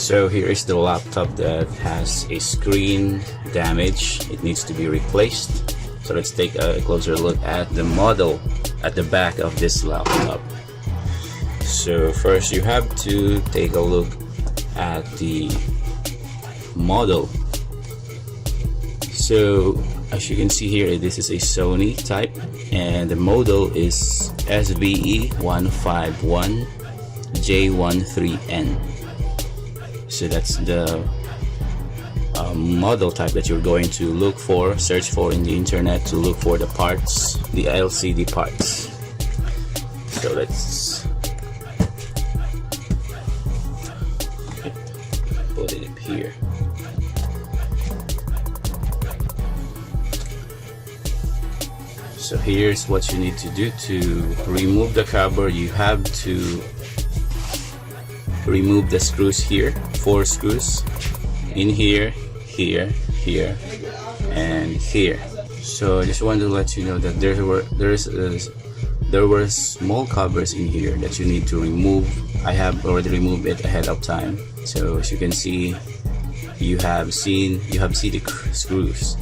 So here is the laptop that has a screen damage. It needs to be replaced. So let's take a closer look at the model at the back of this laptop. So first you have to take a look at the model. So as you can see here, this is a Sony type and the model is SVE15136JJB. So that's the model type that you're going to look for, search for in the internet to look for the parts, the LCD parts. So let's put it up here. So here's what you need to do to remove the cover. You have to remove the screws here, 4 screws in here, here, and here. So I just want to let you know that there were small covers in here that you need to remove. I have already removed it ahead of time. So as you can see, you have seen the screws,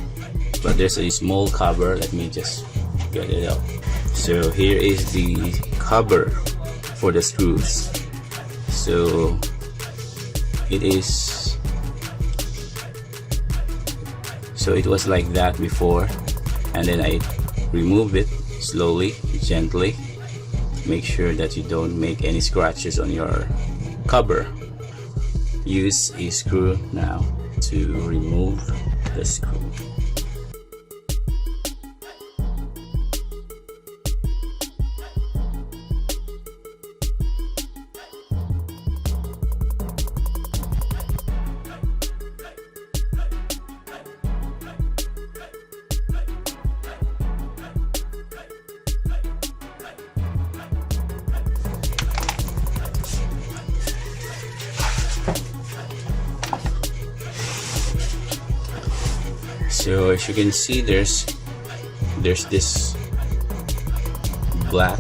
but there's a small cover. Let me just get it out. So here is the cover for the screws. So it was like that before, and then I remove it slowly, gently. Make sure that you don't make any scratches on your cover. Use a screw now to remove the screw. So as you can see, there's this black.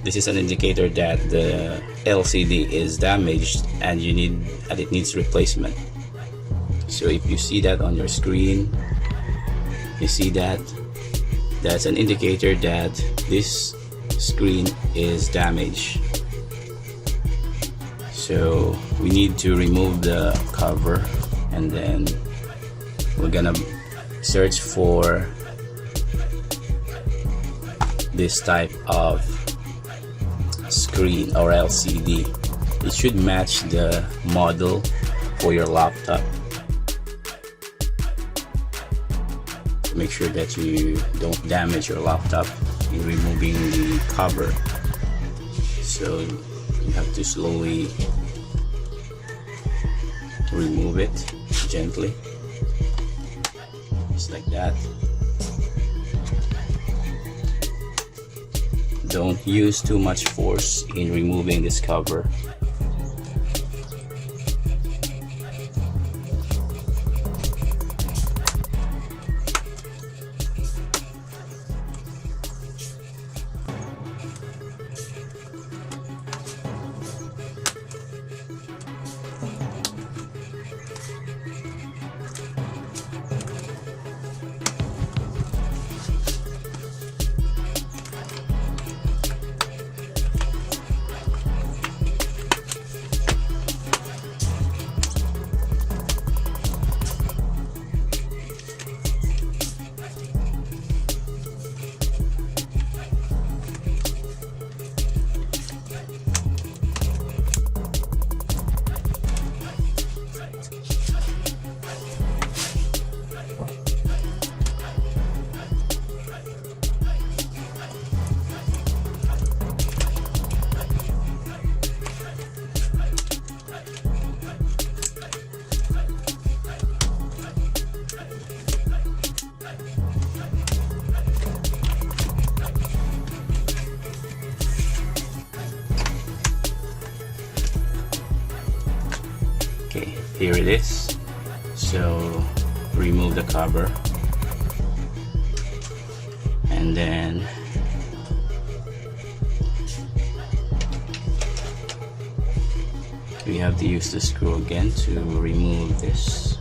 This is an indicator that the LCD is damaged and it needs replacement. So if you see that on your screen, you see that's an indicator that this screen is damaged. So we need to remove the cover, and then we're gonna search for this type of screen or LCD. It should match the model for your laptop. Make sure that you don't damage your laptop in removing the cover. So you have to slowly remove it gently, just like that. Don't use too much force in removing this cover. Okay, here it is. So remove the cover, and then we have to use the screw again to remove this.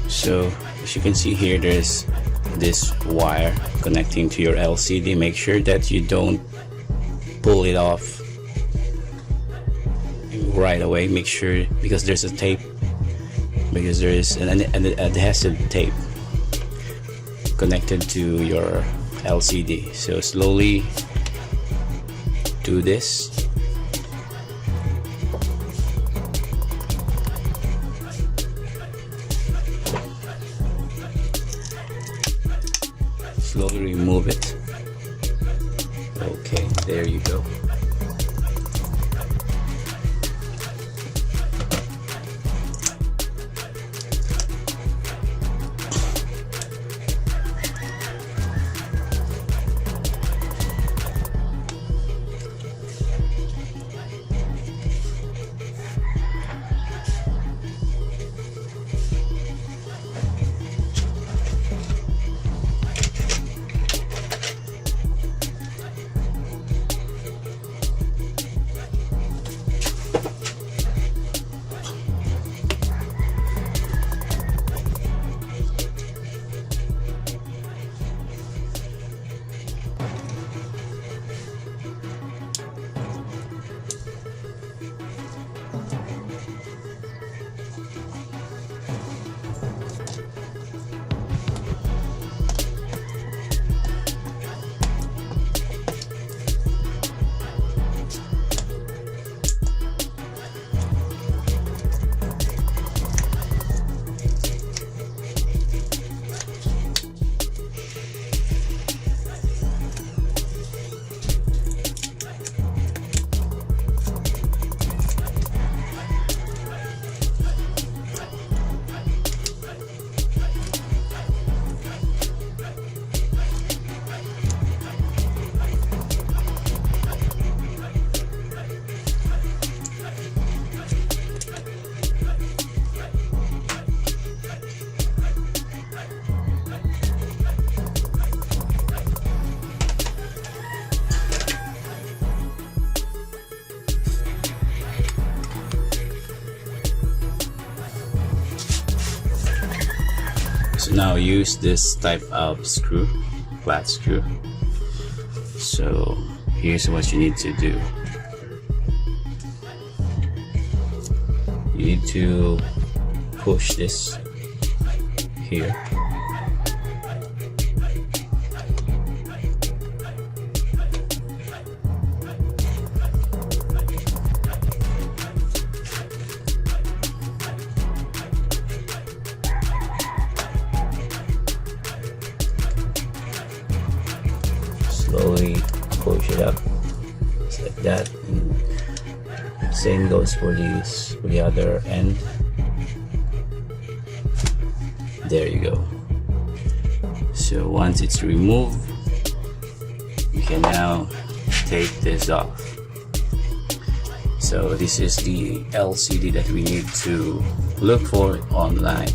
So as you can see here, there's this wire connecting to your LCD. Make sure that you don't pull it off right away. Make sure, because there's a tape, because there is an adhesive tape connected to your LCD. So slowly do this. Slowly remove it. Okay, there you go. So now use this type of screw, flat screw. So here's what you need to do. You need to push this here. Slowly push it up, just like that. And same goes for the other end. There you go. So once it's removed, you can now take this off. So this is the LCD that we need to look for online.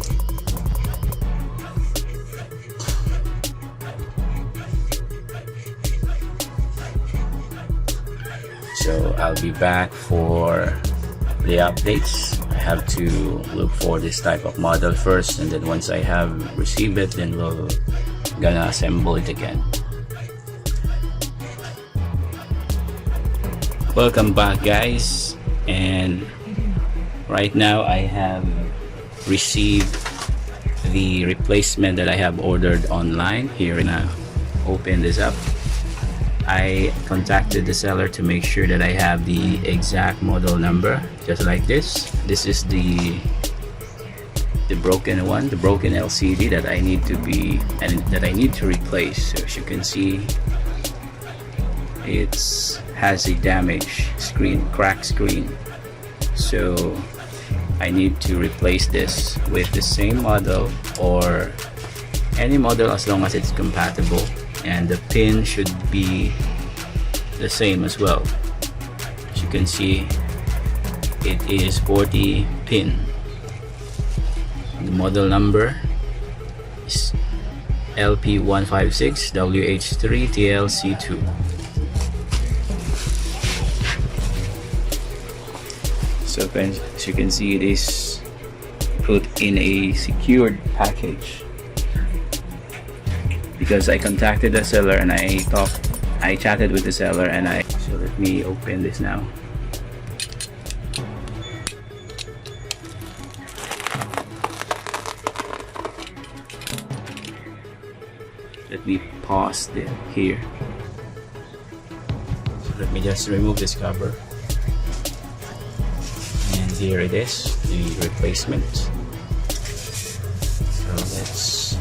So I'll be back for the updates. I have to look for this type of model first, and then once I have received it, then we'll gonna assemble it again. Welcome back, guys, and right now I have received the replacement that I have ordered online. Here, now open this up. I contacted the seller to make sure that I have the exact model number, just like this. This is the broken one, the broken LCD that I need to replace. So as you can see, it has a damaged screen, cracked screen. So I need to replace this with the same model or any model as long as it's compatible, and the pin should be the same as well. As you can see, it is 40 pin. The model number is LP156WH3TLC2. So as you can see, it is put in a secured package because I contacted the seller and I chatted with the seller, and so let me open this now. Let me pause it here. So let me just remove this cover. And here it is, the replacement. So let's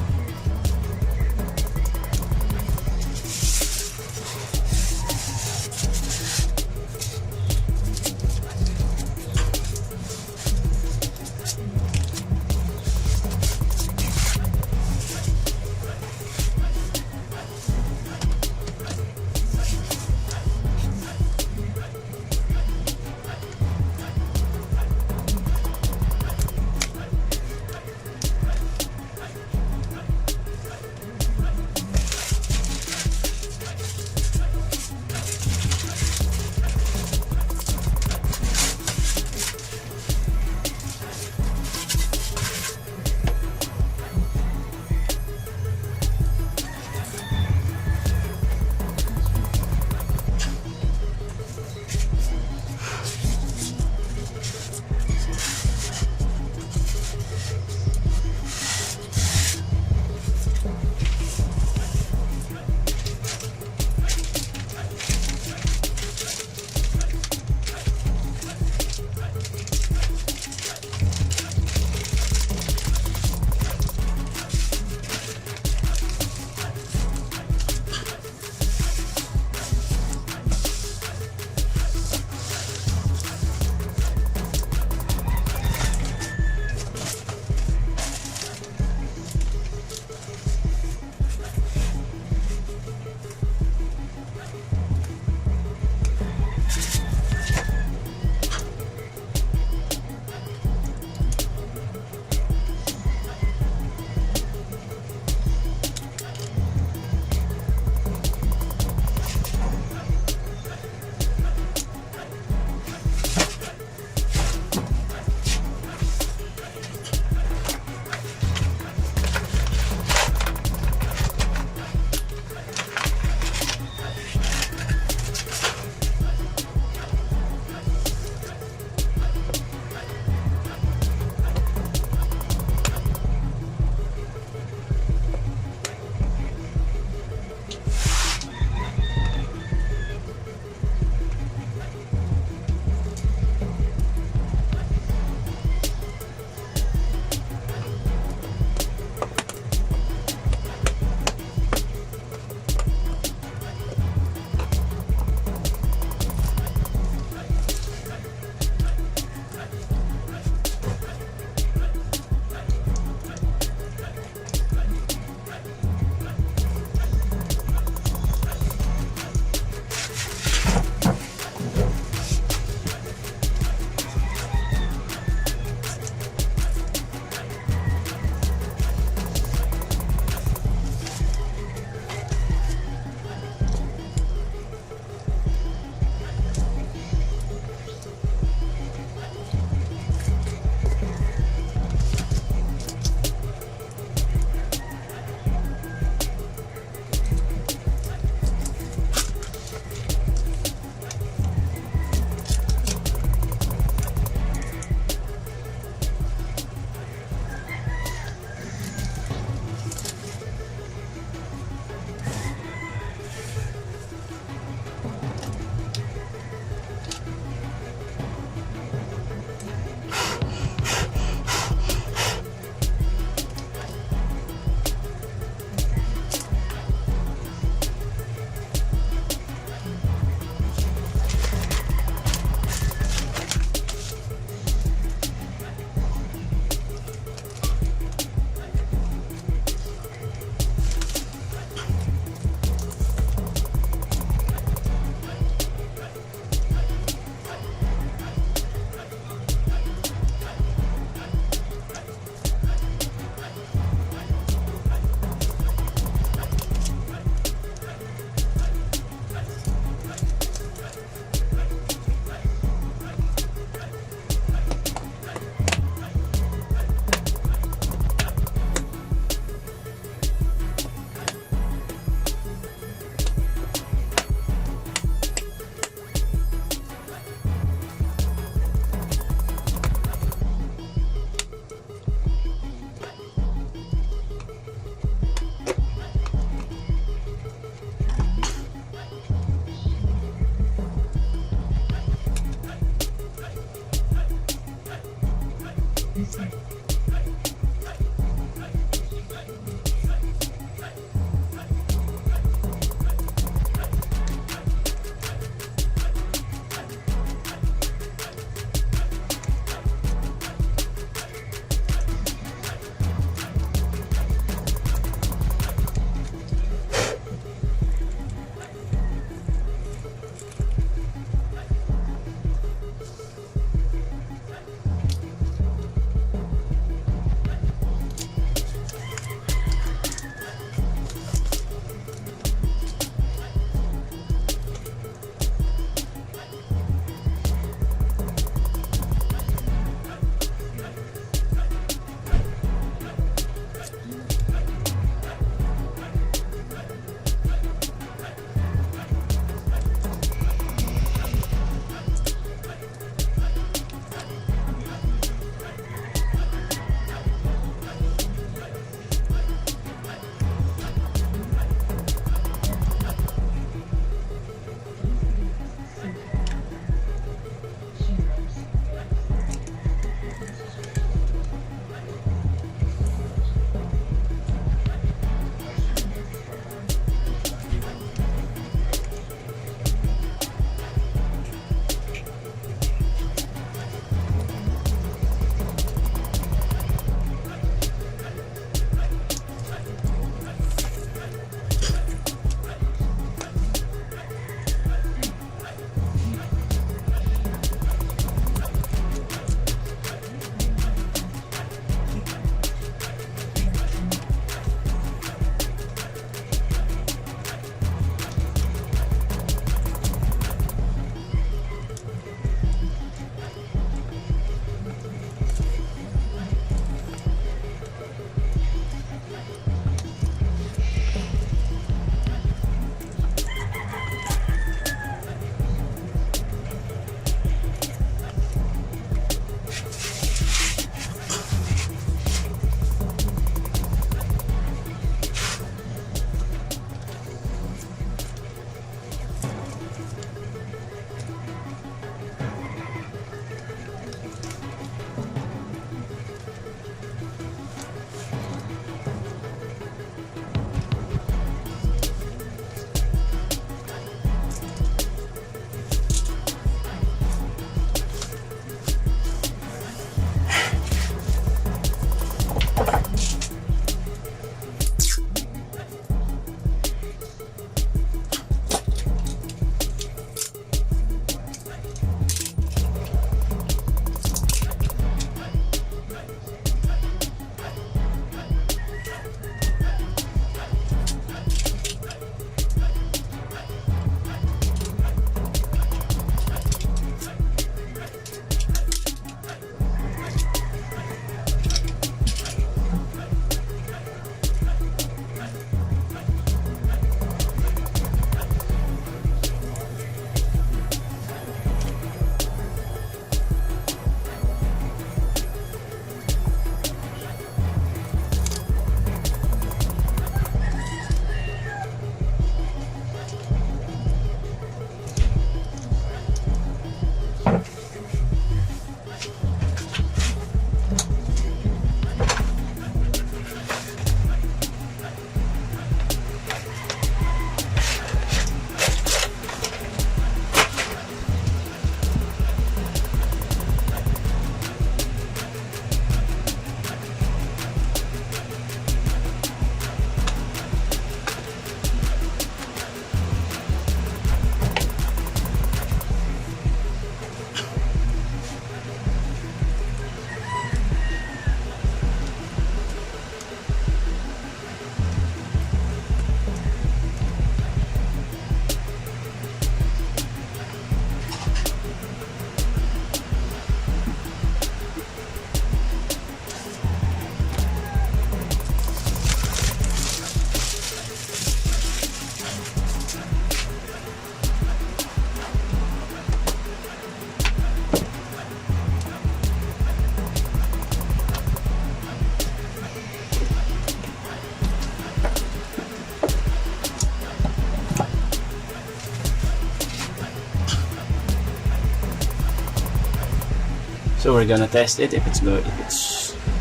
So we're gonna test it if it's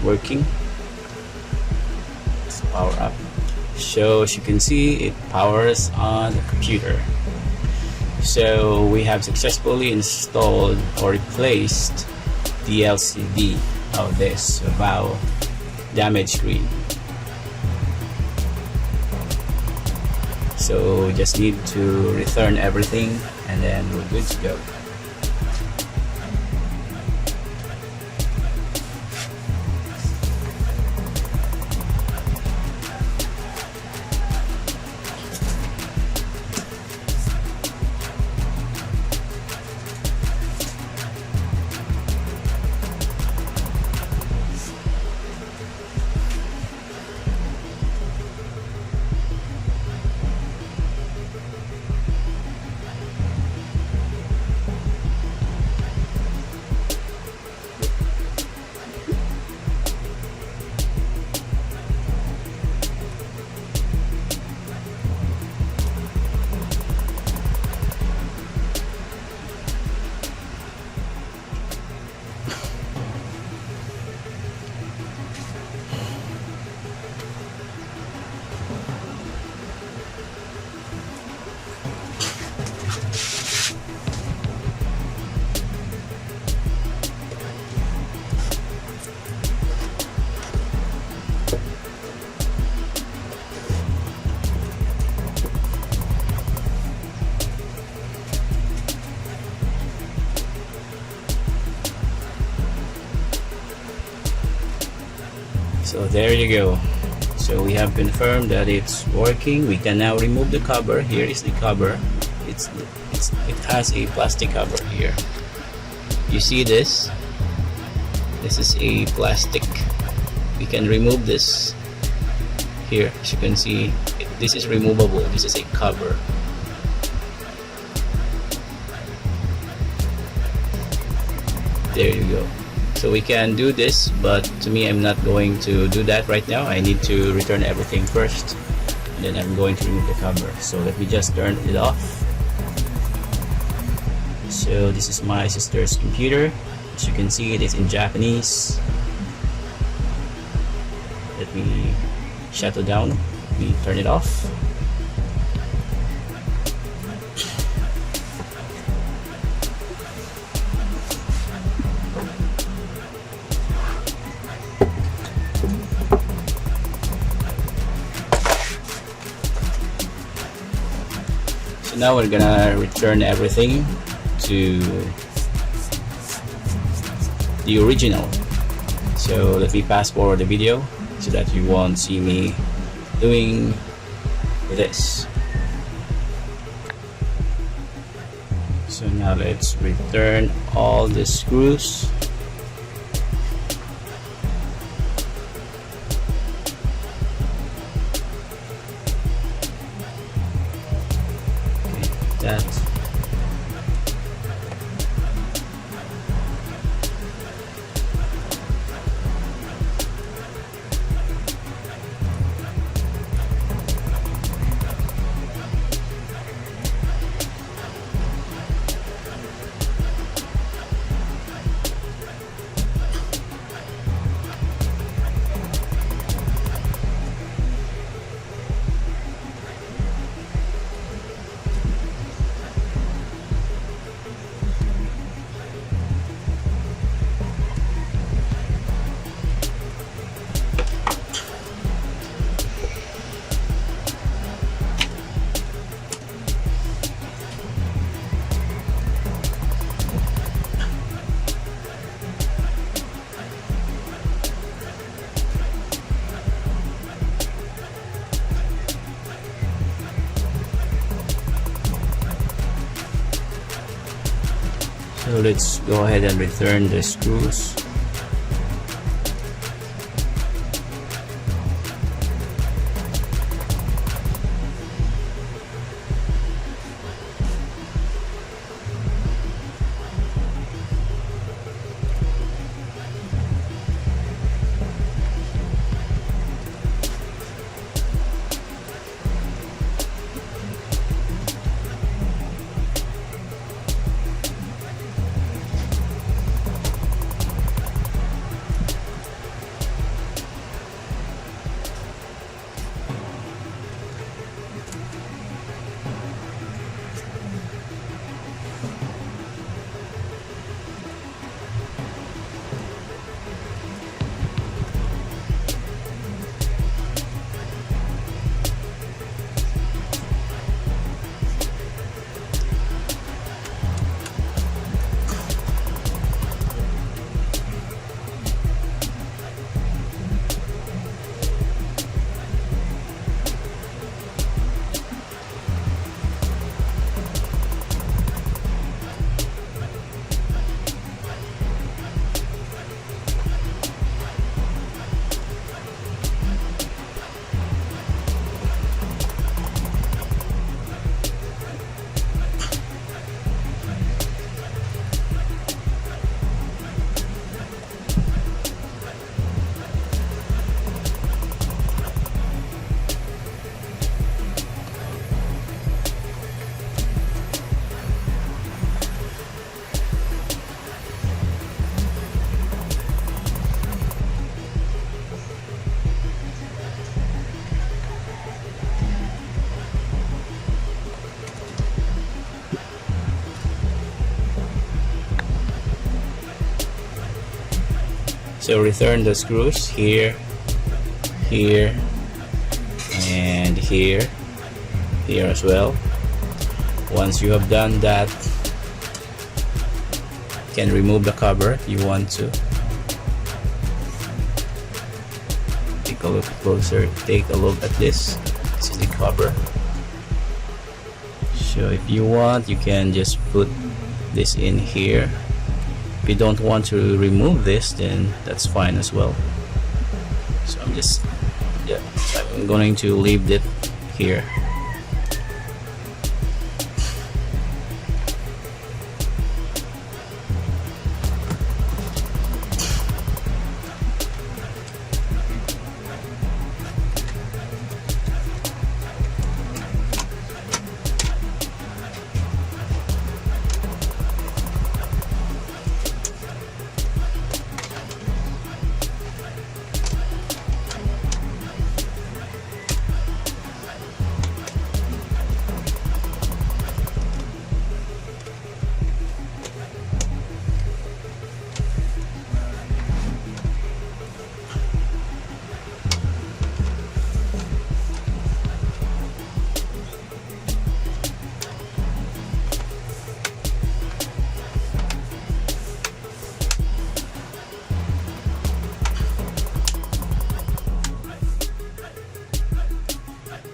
working. Let's power up. So as you can see, it powers on the computer. So we have successfully installed or replaced the LCD of this Vaio damaged screen. So we just need to return everything and then we're good to go. So there you go. So we have confirmed that it's working. We can now remove the cover. Here is the cover. It has a plastic cover here. You see this? This is a plastic. We can remove this. Here, as you can see, this is removable. This is a cover. There you go. So we can do this, but to me, I'm not going to do that right now. I need to return everything first, and then I'm going to remove the cover. So let me just turn it off. So this is my sister's computer. As you can see, it is in Japanese. Let me shut it down. Let me turn it off. So now we're gonna return everything to the original. So let me fast forward the video so that you won't see me doing this. So now let's return all the screws. That. So let's go ahead and return the screws. So return the screws here, here, and here as well. Once you have done that, you can remove the cover if you want to. Take a look closer. Take a look at this. This is the cover. So if you want, you can just put this in here. If you don't want to remove this, then that's fine as well. So I'm going to leave it here.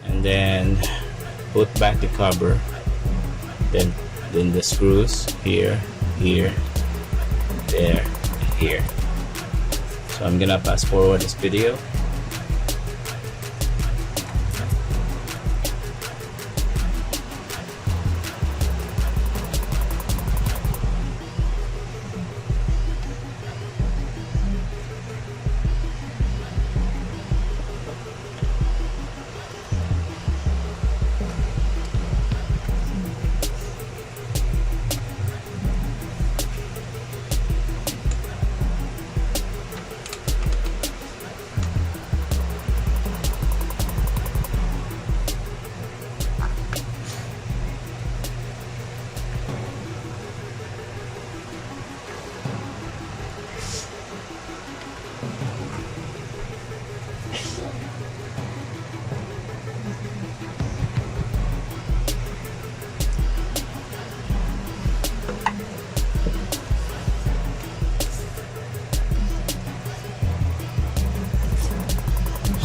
And then put back the cover, then the screws here, here, there, and here. So I'm gonna fast forward this video.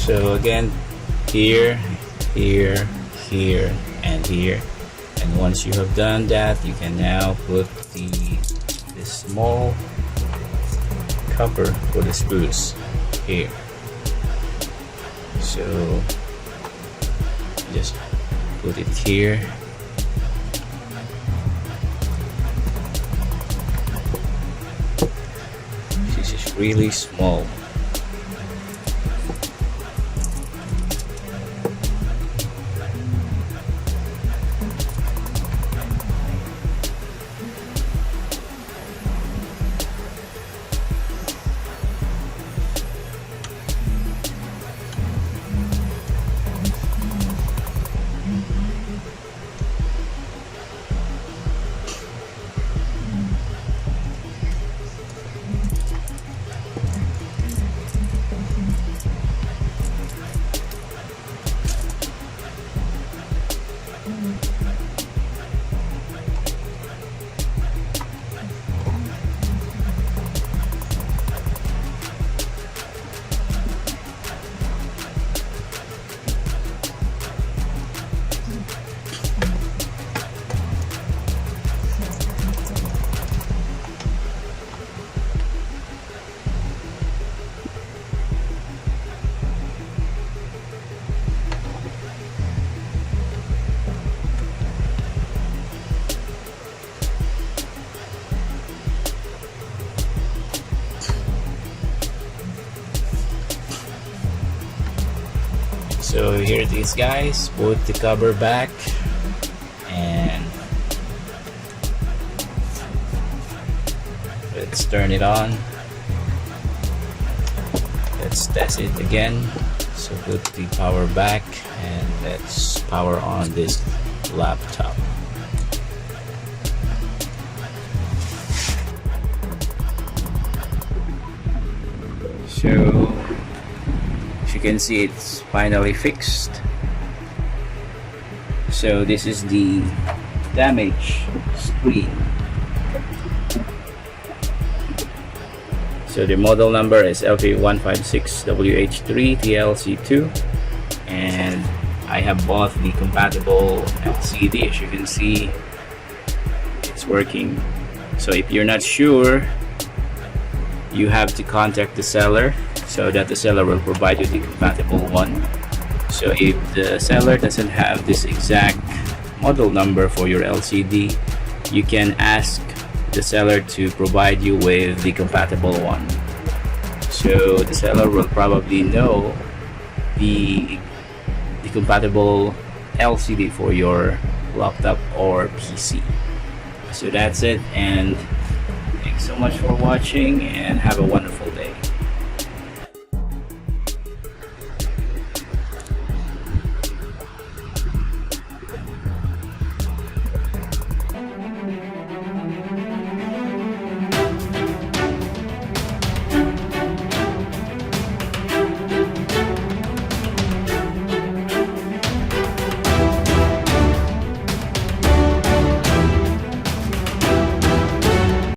So again, here, here, here, and here. And once you have done that, you can now put this small cover for the screws here. So just put it here. This is really small. So here it is, guys. Put the cover back and let's turn it on. Let's test it again. So put the power back and let's power on this laptop. So as you can see, it's finally fixed. So this is the damaged screen. So the model number is SVE15156CJJB and I have bought the compatible LCD. As you can see, it's working. So if you're not sure, you have to contact the seller so that the seller will provide you the compatible one. So if the seller doesn't have this exact model number for your LCD, you can ask the seller to provide you with the compatible one. So the seller will probably know the compatible LCD for your laptop or PC. So that's it, and thanks so much for watching and have a wonderful day.